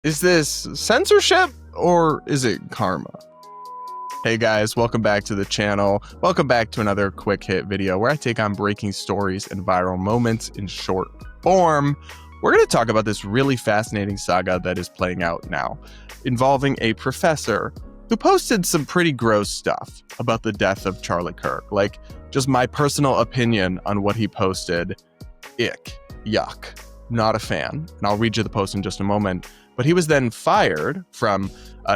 Is this censorship or is it karma? Hey guys, welcome back to the channel. Welcome back to another quick hit video where I take on breaking stories and viral moments in short form. We're going to talk about this really fascinating saga that is playing out now, involving a professor who posted some pretty gross stuff about the death of Charlie Kirk. Like, just my personal opinion on what he posted. Ick. Yuck. Not a fan. And I'll read you the post in just a moment. But he was then fired from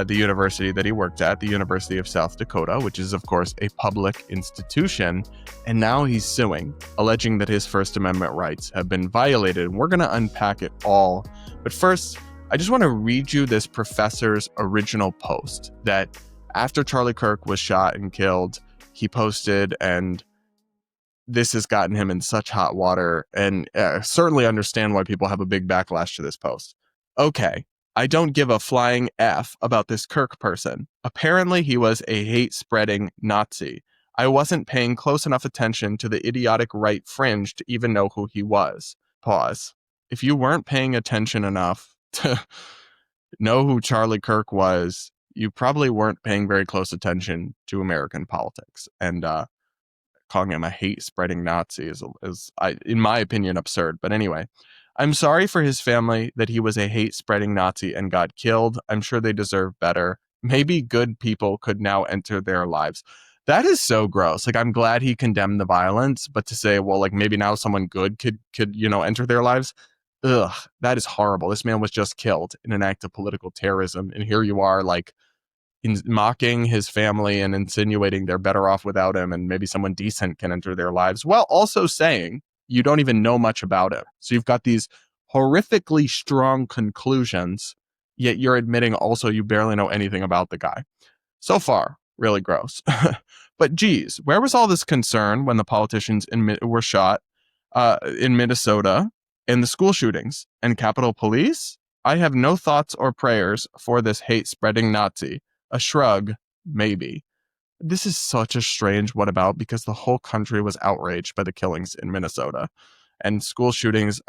the university that he worked at, the University of South Dakota, which is, of course, a public institution. And now he's suing, alleging that his First Amendment rights have been violated. And we're going to unpack it all. But first, I just want to read you this professor's original post that after Charlie Kirk was shot and killed, he posted, and this has gotten him in such hot water, and certainly understand why people have a big backlash to this post. Okay, I don't give a flying F about this Kirk person. Apparently he was a hate-spreading Nazi. I wasn't paying close enough attention to the idiotic right fringe to even know who he was. Pause. If you weren't paying attention enough to know who Charlie Kirk was, you probably weren't paying very close attention to American politics. And calling him a hate-spreading Nazi is, in my opinion, absurd. But anyway, I'm sorry for his family that he was a hate-spreading Nazi and got killed. I'm sure they deserve better. Maybe good people could now enter their lives. That is so gross. Like, I'm glad he condemned the violence, but to say, well, like, maybe now someone good could enter their lives. Ugh, that is horrible. This man was just killed in an act of political terrorism. And here you are, like, mocking his family and insinuating they're better off without him and maybe someone decent can enter their lives, while also saying you don't even know much about him. So you've got these horrifically strong conclusions, yet you're admitting also you barely know anything about the guy. So far, really gross. But geez, where was all this concern when the politicians were shot in Minnesota, in the school shootings and Capitol Police? I have no thoughts or prayers for this hate-spreading Nazi. A shrug, maybe. This is such a strange what about, because the whole country was outraged by the killings in Minnesota. And school shootings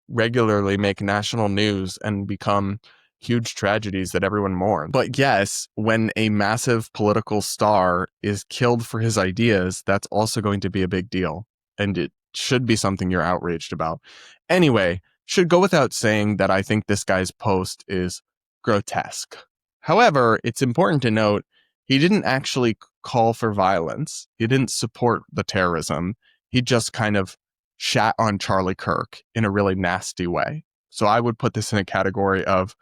regularly make national news and become huge tragedies that everyone mourns. But yes, when a massive political star is killed for his ideas, that's also going to be a big deal. And it should be something you're outraged about. Anyway, should go without saying that I think this guy's post is grotesque. However, it's important to note he didn't actually call for violence. He didn't support the terrorism. He just kind of shat on Charlie Kirk in a really nasty way. So I would put this in a category of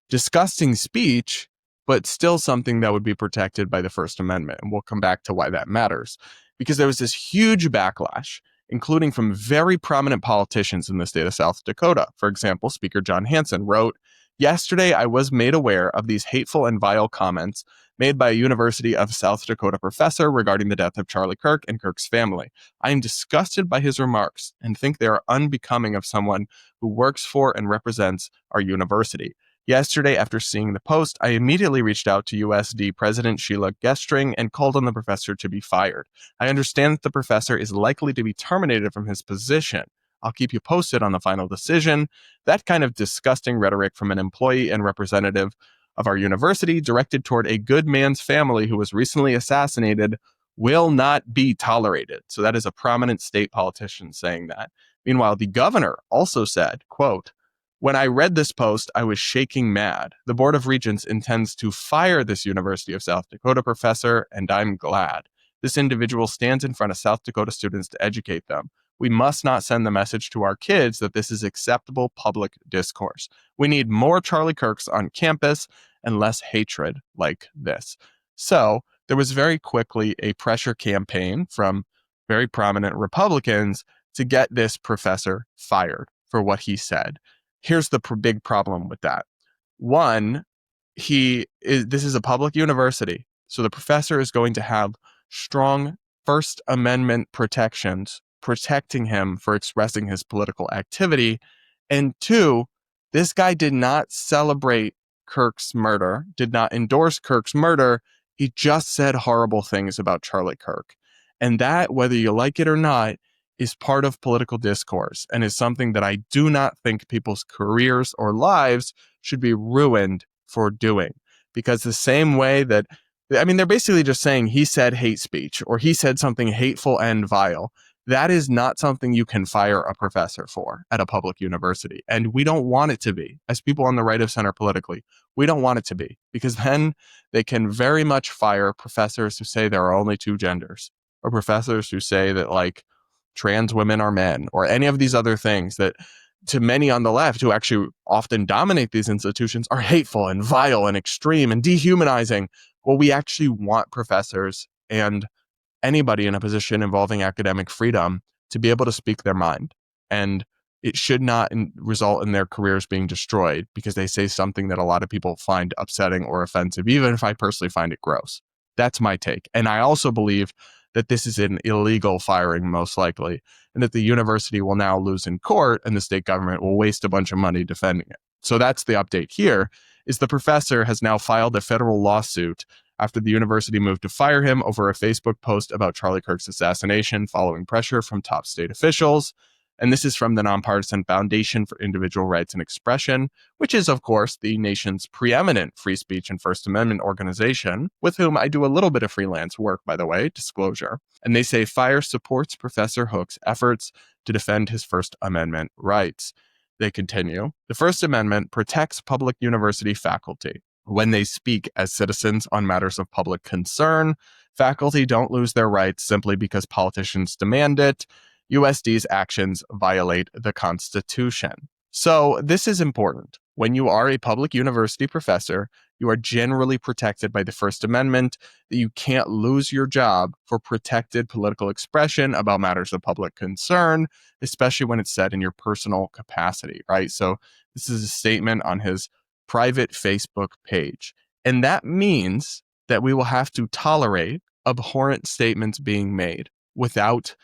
disgusting speech, but still something that would be protected by the First Amendment. And we'll come back to why that matters. Because there was this huge backlash, including from very prominent politicians in the state of South Dakota. For example, Speaker John Hanson wrote, "Yesterday, I was made aware of these hateful and vile comments made by a University of South Dakota professor regarding the death of Charlie Kirk and Kirk's family. I am disgusted by his remarks and think they are unbecoming of someone who works for and represents our university. Yesterday, after seeing the post, I immediately reached out to USD President Sheila Gestring and called on the professor to be fired. I understand that the professor is likely to be terminated from his position. I'll keep you posted on the final decision." That kind of disgusting rhetoric from an employee and representative of our university directed toward a good man's family who was recently assassinated will not be tolerated. So that is a prominent state politician saying that. Meanwhile, the governor also said, quote, "When I read this post, I was shaking mad. The Board of Regents intends to fire this University of South Dakota professor, and I'm glad. This individual stands in front of South Dakota students to educate them. We must not send the message to our kids that this is acceptable public discourse. We need more Charlie Kirks on campus and less hatred like this." So there was very quickly a pressure campaign from very prominent Republicans to get this professor fired for what he said. Here's the big problem with that. One, this is a public university, so the professor is going to have strong First Amendment protections protecting him for expressing his political activity. And two, this guy did not celebrate Kirk's murder, did not endorse Kirk's murder. He just said horrible things about Charlie Kirk. And that, whether you like it or not, is part of political discourse and is something that I do not think people's careers or lives should be ruined for doing. Because the same way that, I mean, they're basically just saying he said hate speech or he said something hateful and vile. That is not something you can fire a professor for at a public university. And we don't want it to be. As people on the right of center politically, we don't want it to be, because then they can very much fire professors who say there are only two genders, or professors who say that like trans women are men, or any of these other things that to many on the left who actually often dominate these institutions are hateful and vile and extreme and dehumanizing. Well, we actually want professors and anybody in a position involving academic freedom to be able to speak their mind. And it should not result in their careers being destroyed because they say something that a lot of people find upsetting or offensive, even if I personally find it gross. That's my take. And I also believe that this is an illegal firing, most likely, and that the university will now lose in court and the state government will waste a bunch of money defending it. So that's the update here, is the professor has now filed a federal lawsuit after the university moved to fire him over a Facebook post about Charlie Kirk's assassination following pressure from top state officials. And this is from the Nonpartisan Foundation for Individual Rights and Expression, which is, of course, the nation's preeminent free speech and First Amendment organization, with whom I do a little bit of freelance work, by the way, disclosure. And they say FIRE supports Professor Hook's efforts to defend his First Amendment rights. They continue, the First Amendment protects public university faculty. When they speak as citizens on matters of public concern, faculty don't lose their rights simply because politicians demand it. USD's actions violate the Constitution. So this is important. When you are a public university professor, you are generally protected by the First Amendment, that you can't lose your job for protected political expression about matters of public concern, especially when it's said in your personal capacity, right? So this is a statement on his private Facebook page. And that means that we will have to tolerate abhorrent statements being made without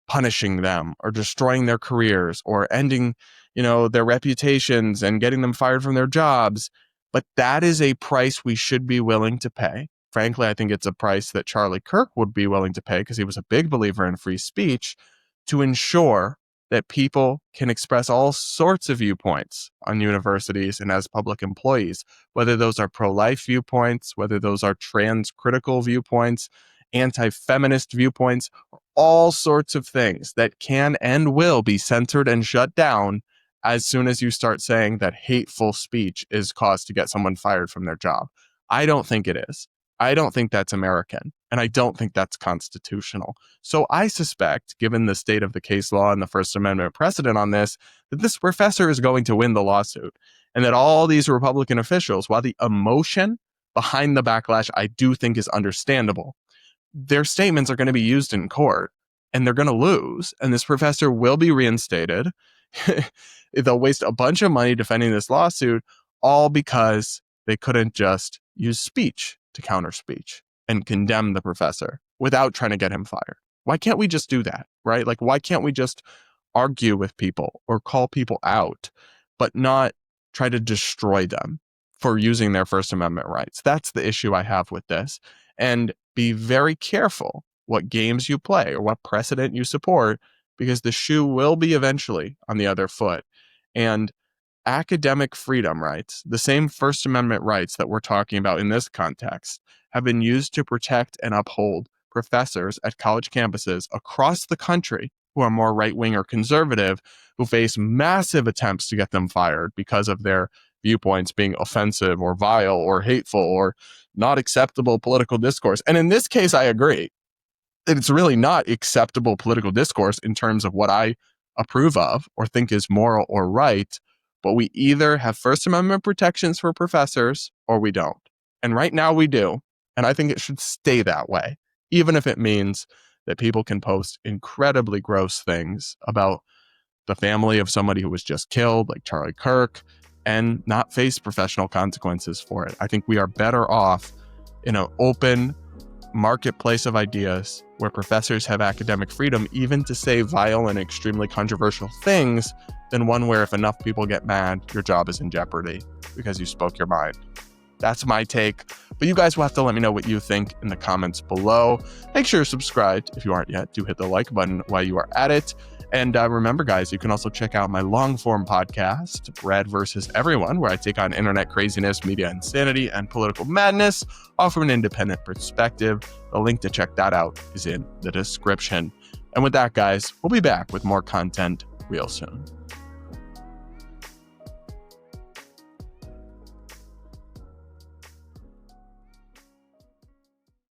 punishing them or destroying their careers or ending, their reputations and getting them fired from their jobs. But that is a price we should be willing to pay. Frankly, I think it's a price that Charlie Kirk would be willing to pay because he was a big believer in free speech, to ensure that people can express all sorts of viewpoints on universities and as public employees, whether those are pro-life viewpoints, whether those are trans-critical viewpoints, anti-feminist viewpoints, all sorts of things that can and will be censored and shut down as soon as you start saying that hateful speech is cause to get someone fired from their job. I don't think it is. I don't think that's American, and I don't think that's constitutional. So I suspect, given the state of the case law and the First Amendment precedent on this, that this professor is going to win the lawsuit, and that all these Republican officials, while the emotion behind the backlash I do think is understandable, their statements are going to be used in court, and they're going to lose, and this professor will be reinstated. They'll waste a bunch of money defending this lawsuit, all because they couldn't just use speech to counter speech and condemn the professor without trying to get him fired. Why can't we just do that, right? Like, why can't we just argue with people or call people out, but not try to destroy them for using their First Amendment rights? That's the issue I have with this. And be very careful what games you play or what precedent you support, because the shoe will be eventually on the other foot. And academic freedom rights, the same First Amendment rights that we're talking about in this context, have been used to protect and uphold professors at college campuses across the country who are more right-wing or conservative, who face massive attempts to get them fired because of their viewpoints being offensive or vile or hateful or not acceptable political discourse. And in this case, I agree that it's really not acceptable political discourse in terms of what I approve of or think is moral or right. But we either have First Amendment protections for professors or we don't. And right now we do. And I think it should stay that way, even if it means that people can post incredibly gross things about the family of somebody who was just killed, like Charlie Kirk, and not face professional consequences for it. I think we are better off in an open marketplace of ideas where professors have academic freedom even to say vile and extremely controversial things, than one where if enough people get mad, your job is in jeopardy because you spoke your mind. That's my take. But you guys will have to let me know what you think in the comments below. Make sure you're subscribed if you aren't yet. Do hit the like button while you are at it. And remember, guys, you can also check out my long-form podcast, Brad vs. Everyone, where I take on internet craziness, media insanity, and political madness, all from an independent perspective. The link to check that out is in the description. And with that, guys, we'll be back with more content real soon.